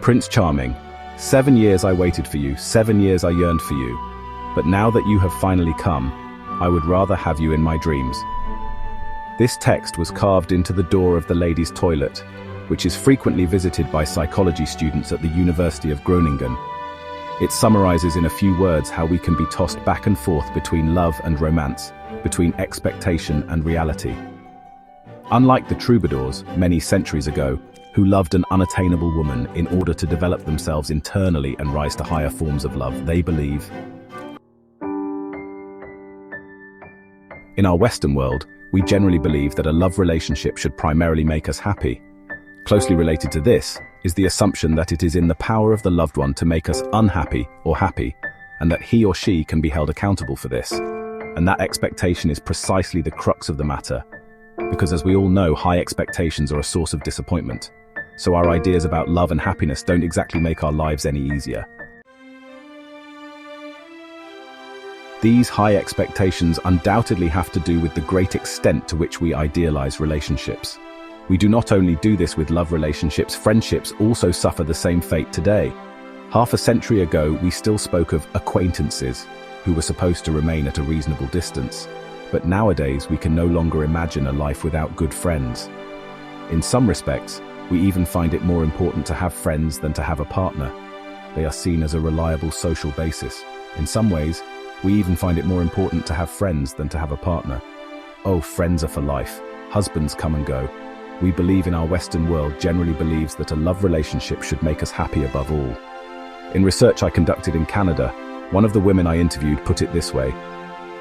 Prince Charming, 7 years I waited for you, 7 years I yearned for you. But now that you have finally come, I would rather have you in my dreams. This text was carved into the door of the ladies' toilet, which is frequently visited by psychology students at the University of Groningen. It summarizes in a few words how we can be tossed back and forth between love and romance, between expectation and reality. Unlike the troubadours many centuries ago, who loved an unattainable woman in order to develop themselves internally and rise to higher forms of love, they believe. In our Western world, we generally believe that a love relationship should primarily make us happy. Closely related to this is the assumption that it is in the power of the loved one to make us unhappy or happy, and that he or she can be held accountable for this. And that expectation is precisely the crux of the matter, because as we all know, high expectations are a source of disappointment. So our ideas about love and happiness don't exactly make our lives any easier. These high expectations undoubtedly have to do with the great extent to which we idealize relationships. We do not only do this with love relationships, friendships also suffer the same fate today. Half a century ago, we still spoke of acquaintances, who were supposed to remain at a reasonable distance. But nowadays, we can no longer imagine a life without good friends. In some respects, we even find it more important to have friends than to have a partner. They are seen as a reliable social basis. In some ways, we even find it more important to have friends than to have a partner. Oh, friends are for life. Husbands come and go. We believe in our Western world generally believes that a love relationship should make us happy above all. In research I conducted in Canada, one of the women I interviewed put it this way: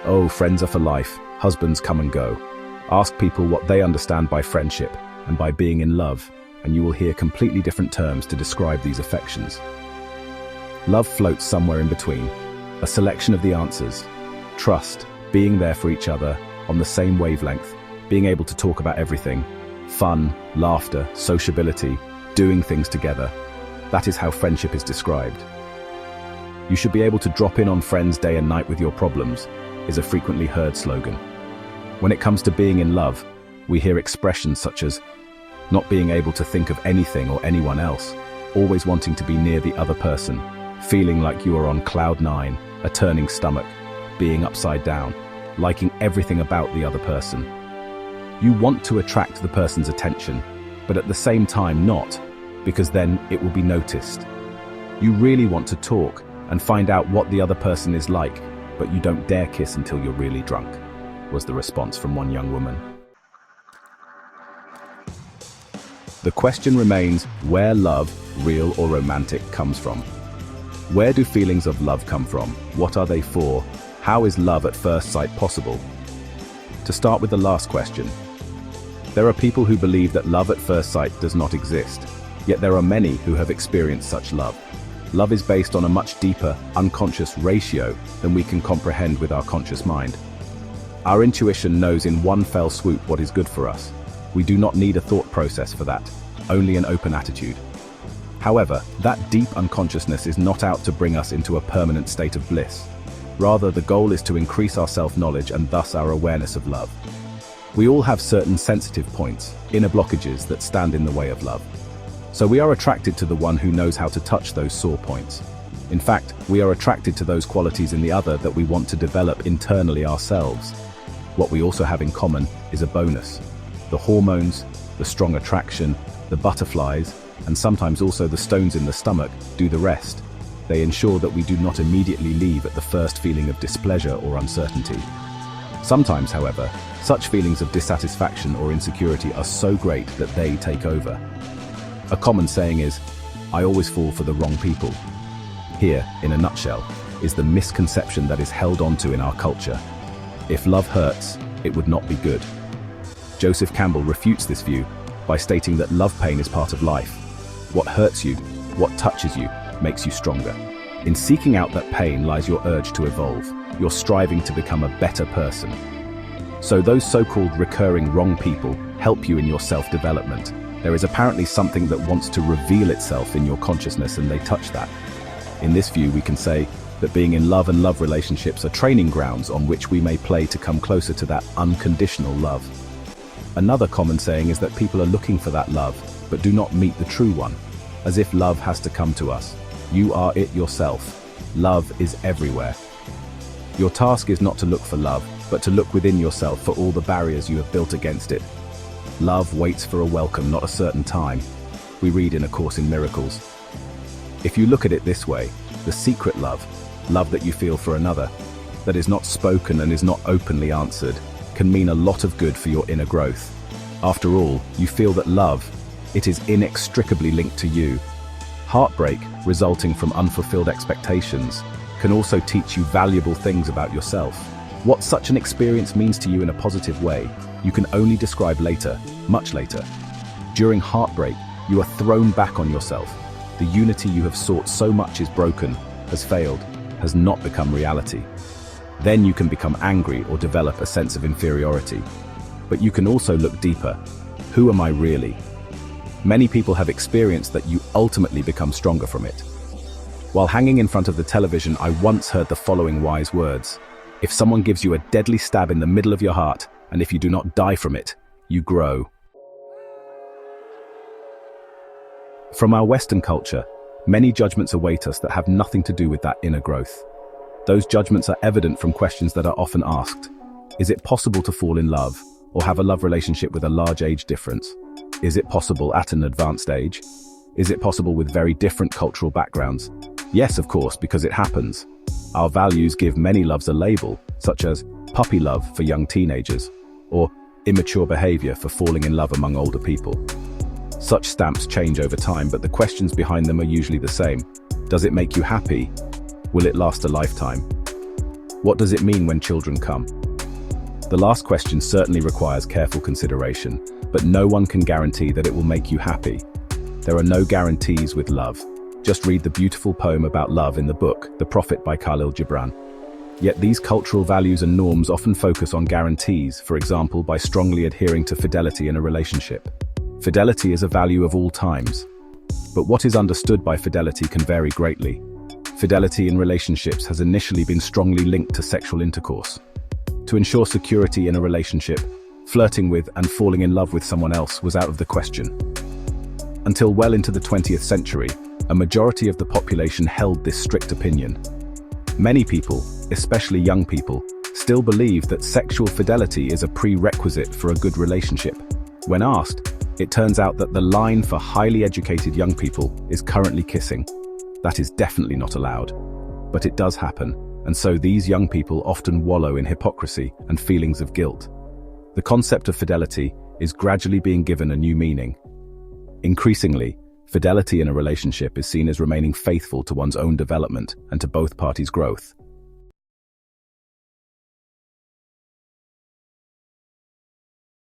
"Oh, friends are for life. Husbands come and go. Ask people what they understand by friendship and by being in love, and you will hear completely different terms to describe these affections." Love floats somewhere in between. A selection of the answers: trust, being there for each other, on the same wavelength, being able to talk about everything, fun, laughter, sociability, doing things together. That is how friendship is described. "You should be able to drop in on friends day and night with your problems," is a frequently heard slogan. When it comes to being in love, we hear expressions such as not being able to think of anything or anyone else, always wanting to be near the other person, feeling like you are on cloud nine, a turning stomach, being upside down, liking everything about the other person. You want to attract the person's attention, but at the same time not, because then it will be noticed. You really want to talk and find out what the other person is like, but you don't dare kiss until you're really drunk, was the response from one young woman. The question remains where love, real or romantic, comes from. Where do feelings of love come from? What are they for? How is love at first sight possible? To start with the last question, there are people who believe that love at first sight does not exist, yet there are many who have experienced such love. Love is based on a much deeper, unconscious ratio than we can comprehend with our conscious mind. Our intuition knows in one fell swoop what is good for us. We do not need a thought process for that, only an open attitude. However, that deep unconsciousness is not out to bring us into a permanent state of bliss. Rather, the goal is to increase our self-knowledge and thus our awareness of love. We all have certain sensitive points, inner blockages that stand in the way of love. So we are attracted to the one who knows how to touch those sore points. In fact, we are attracted to those qualities in the other that we want to develop internally ourselves. What we also have in common is a bonus. The hormones, the strong attraction, the butterflies, and sometimes also the stones in the stomach do the rest. They ensure that we do not immediately leave at the first feeling of displeasure or uncertainty. Sometimes, however, such feelings of dissatisfaction or insecurity are so great that they take over. A common saying is, "I always fall for the wrong people." Here, in a nutshell, is the misconception that is held onto in our culture. If love hurts, it would not be good. Joseph Campbell refutes this view by stating that love pain is part of life. What hurts you, what touches you, makes you stronger. In seeking out that pain lies your urge to evolve, your striving to become a better person. So those so-called recurring wrong people help you in your self-development. There is apparently something that wants to reveal itself in your consciousness and they touch that. In this view, we can say that being in love and love relationships are training grounds on which we may play to come closer to that unconditional love. Another common saying is that people are looking for that love, but do not meet the true one. as if love has to come to us. You are it yourself. Love is everywhere. Your task is not to look for love, but to look within yourself for all the barriers you have built against it. Love waits for a welcome, not a certain time. We read in A Course in Miracles. If you look at it this way, the secret love that you feel for another, that is not spoken and is not openly answered, can mean a lot of good for your inner growth. After all, you feel that love, it is inextricably linked to you. Heartbreak, resulting from unfulfilled expectations, can also teach you valuable things about yourself. What such an experience means to you in a positive way, you can only describe later, much later. During heartbreak, you are thrown back on yourself. The unity you have sought so much is broken, has failed, has not become reality. Then you can become angry or develop a sense of inferiority. But you can also look deeper. Who am I really? Many people have experienced that you ultimately become stronger from it. While hanging in front of the television, I once heard the following wise words: if someone gives you a deadly stab in the middle of your heart, and if you do not die from it, you grow. From our Western culture, many judgments await us that have nothing to do with that inner growth. Those judgments are evident from questions that are often asked. Is it possible to fall in love, or have a love relationship with a large age difference? Is it possible at an advanced age? Is it possible with very different cultural backgrounds? Yes, of course, because it happens. Our values give many loves a label, such as puppy love for young teenagers, or immature behavior for falling in love among older people. Such stamps change over time, but the questions behind them are usually the same. Does it make you happy? Will it last a lifetime? What does it mean when children come? The last question certainly requires careful consideration, but no one can guarantee that it will make you happy. There are no guarantees with love. Just read the beautiful poem about love in the book, The Prophet by Khalil Gibran. Yet these cultural values and norms often focus on guarantees, for example, by strongly adhering to fidelity in a relationship. Fidelity is a value of all times. But what is understood by fidelity can vary greatly. Fidelity in relationships has initially been strongly linked to sexual intercourse. To ensure security in a relationship, flirting with and falling in love with someone else was out of the question. Until well into the 20th century, a majority of the population held this strict opinion. Many people, especially young people, still believe that sexual fidelity is a prerequisite for a good relationship. When asked, it turns out that the line for highly educated young people is currently kissing. That is definitely not allowed. But it does happen, and so these young people often wallow in hypocrisy and feelings of guilt. The concept of fidelity is gradually being given a new meaning. Increasingly, fidelity in a relationship is seen as remaining faithful to one's own development and to both parties' growth.